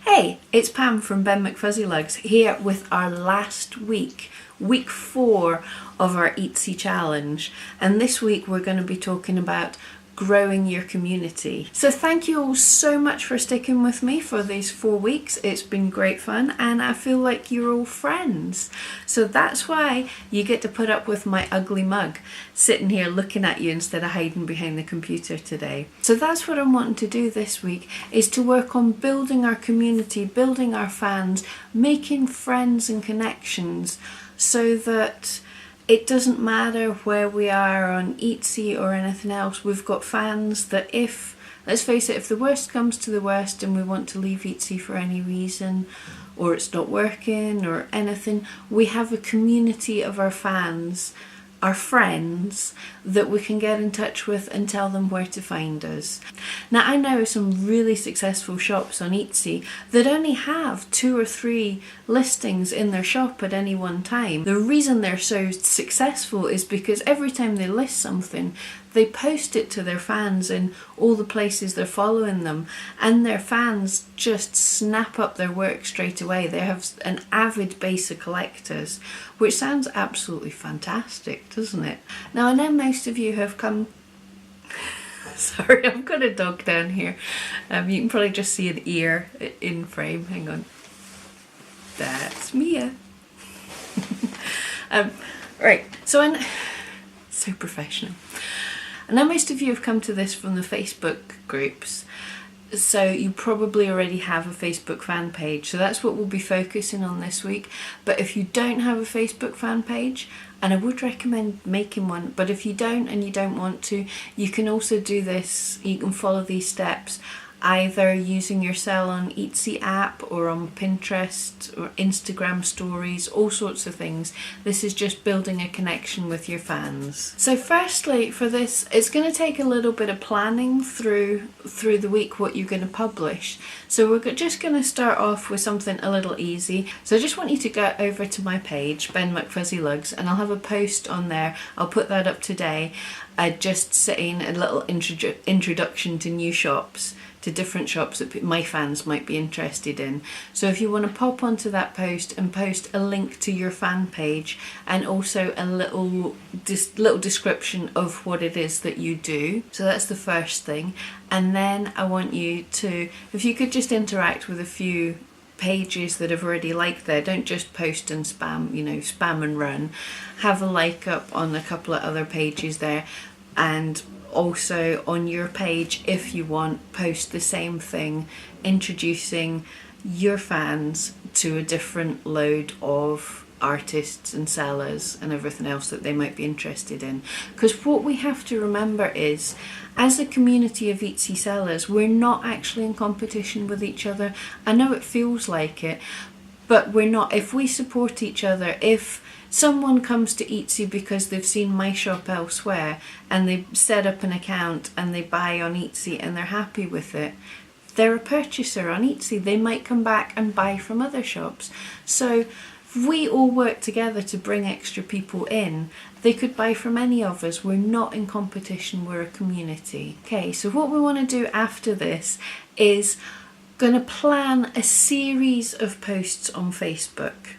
Hey, it's Pam from Ben McFuzzylugs here with our last week, week 4 of our Etsy challenge. And this week we're going to be talking about growing your community. So thank you all so much for sticking with me for these 4 weeks. It's been great fun and I feel like you're all friends. So that's why you get to put up with my ugly mug sitting here looking at you instead of hiding behind the computer today. So that's what I'm wanting to do this week, is to work on building our community, building our fans, making friends and connections so that it doesn't matter where we are on Etsy or anything else. We've got fans that if, let's face it, if the worst comes to the worst and we want to leave Etsy for any reason, or it's not working or anything, we have a community of our fans, our friends, that we can get in touch with and tell them where to find us. Now I know some really successful shops on Etsy that only have 2 or 3 listings in their shop at any one time. The reason they're so successful is because every time they list something, they post it to their fans in all the places they're following them, and their fans just snap up their work straight away. They have an avid base of collectors, which sounds absolutely fantastic, doesn't it? Now I know most of you have come sorry, I've got a dog down here. You can probably just see an ear in frame. Hang on. That's Mia. Right, so I'm so professional. And now most of you have come to this from the Facebook groups, so you probably already have a Facebook fan page. So that's what we'll be focusing on this week. But if you don't have a Facebook fan page, and I would recommend making one, but if you don't and you don't want to, you can also do this, you can follow these steps either using your Sell on Etsy app or on Pinterest or Instagram stories, all sorts of things. This is just building a connection with your fans. So firstly, for this, it's going to take a little bit of planning through the week what you're going to publish. So we're just going to start off with something a little easy. So I just want you to go over to my page, Ben McFuzzylugs, and I'll have a post on there. I'll put that up today, just saying a little introduction to new shops, to different shops that my fans might be interested in. So if you want to pop onto that post and post a link to your fan page and also a little description of what it is that you do. So that's the first thing. And then I want you to, if you could just interact with a few pages that have already liked there, don't just post and spam, spam and run. Have a like up on a couple of other pages there, and also on your page, if you want, post the same thing, introducing your fans to a different load of artists and sellers and everything else that they might be interested in. Because what we have to remember is, as a community of Etsy sellers, we're not actually in competition with each other. I know it feels like it, but we're not. If we support each other, if someone comes to Etsy because they've seen my shop elsewhere and they set up an account and they buy on Etsy and they're happy with it, they're a purchaser on Etsy. They might come back and buy from other shops. So if we all work together to bring extra people in, they could buy from any of us. We're not in competition, we're a community. Okay, so what we want to do after this is going to plan a series of posts on Facebook.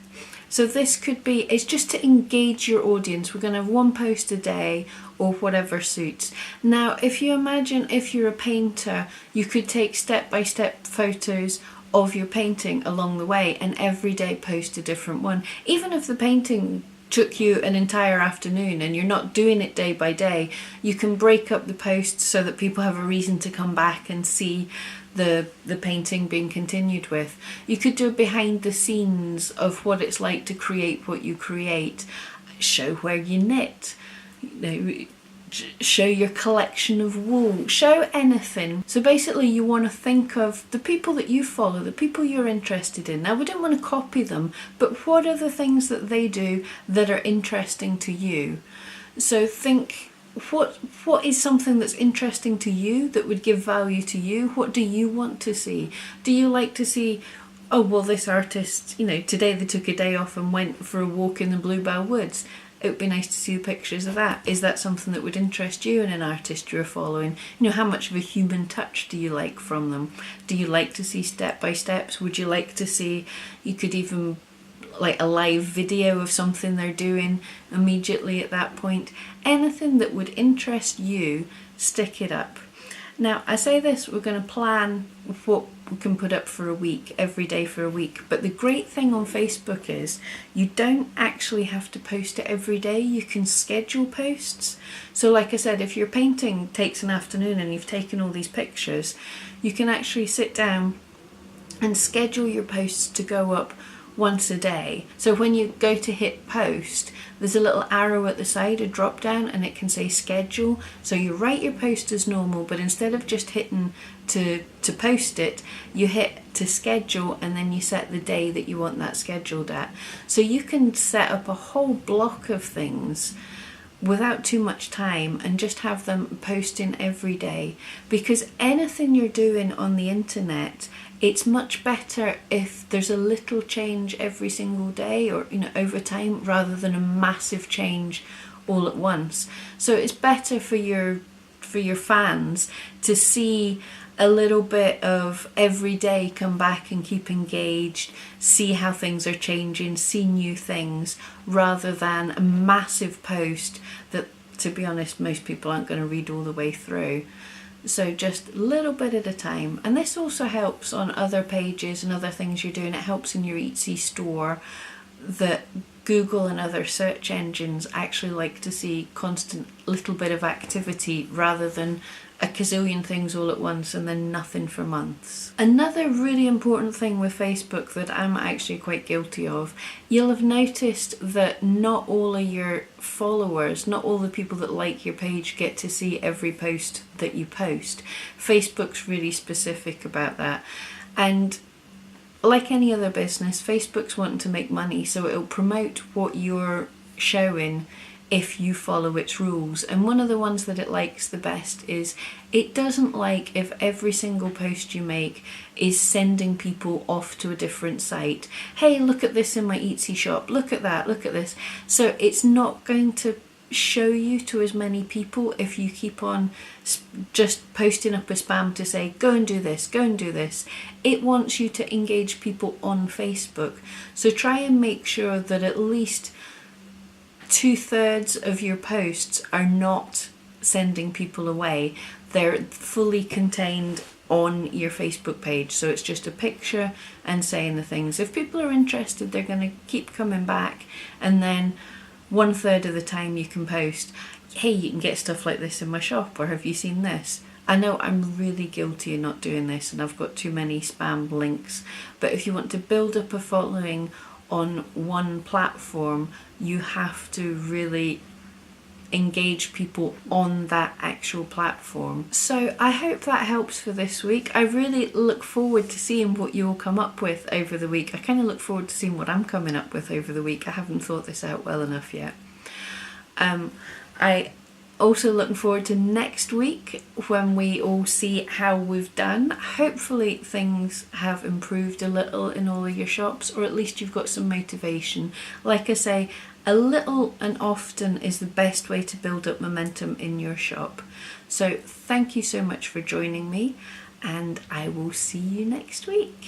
So this could be, it's just to engage your audience. We're going to have 1 post a day or whatever suits. Now, if you imagine if you're a painter, you could take step-by-step photos of your painting along the way and every day post a different one. Even if the painting took you an entire afternoon and you're not doing it day by day, you can break up the posts so that people have a reason to come back and see the painting being continued with. You could do a behind the scenes of what it's like to create what you create, show where you knit, show your collection of wool, show anything. So basically you want to think of the people that you follow, the people you're interested in. Now we don't want to copy them, but what are the things that they do that are interesting to you? So think, what is something that's interesting to you that would give value to you? What do you want to see? Do you like to see, oh well, this artist, today they took a day off and went for a walk in the Bluebell Woods. it would be nice to see the pictures of that. Is that something that would interest you in an artist you're following? You know, how much of a human touch do you like from them? Do you like to see step-by-steps? Would you like to see, you could even like a live video of something they're doing immediately at that point? Anything that would interest you, stick it up. Now, I say this, we're going to plan what we can put up for a week, every day for a week. But the great thing on Facebook is you don't actually have to post it every day. You can schedule posts. So like I said, if your painting takes an afternoon and you've taken all these pictures, you can actually sit down and schedule your posts to go up once a day. So when you go to hit post, there's a little arrow at the side, a drop down, and it can say schedule. So you write your post as normal, but instead of just hitting to post it, you hit to schedule, and then you set the day that you want that scheduled at. So you can set up a whole block of things without too much time and just have them posting every day, because anything you're doing on the internet, it's much better if there's a little change every single day, or you know, over time, rather than a massive change all at once. So it's better for your fans to see a little bit of every day come back and keep engaged, see how things are changing, see new things, rather than a massive post that, to be honest, most people aren't going to read all the way through. So just a little bit at a time. And this also helps on other pages and other things you're doing. It helps in your Etsy store, that Google and other search engines actually like to see constant little bit of activity rather than a gazillion things all at once and then nothing for months. Another really important thing with Facebook that I'm actually quite guilty of, you'll have noticed that not all of your followers, not all the people that like your page get to see every post that you post. Facebook's really specific about that. And like any other business, Facebook's wanting to make money, so it'll promote what you're showing if you follow its rules. And one of the ones that it likes the best is it doesn't like if every single post you make is sending people off to a different site. Hey, look at this in my Etsy shop, look at that, look at this. So it's not going to show you to as many people if you keep on just posting up a spam to say go and do this, go and do this. It wants you to engage people on Facebook. So try and make sure that at least 2/3 of your posts are not sending people away. They're fully contained on your Facebook page, so it's just a picture and saying the things. If people are interested, they're going to keep coming back, and then 1/3 of the time you can post, hey, you can get stuff like this in my shop, or have you seen this? I know I'm really guilty of not doing this, and I've got too many spam links, but if you want to build up a following on one platform, you have to really engage people on that actual platform. So I hope that helps for this week. I really look forward to seeing what you'll come up with over the week. I kind of look forward to seeing what I'm coming up with over the week. I haven't thought this out well enough yet. I also looking forward to next week when we all see how we've done. Hopefully things have improved a little in all of your shops, or at least you've got some motivation. Like I say, a little and often is the best way to build up momentum in your shop. So thank you so much for joining me, and I will see you next week.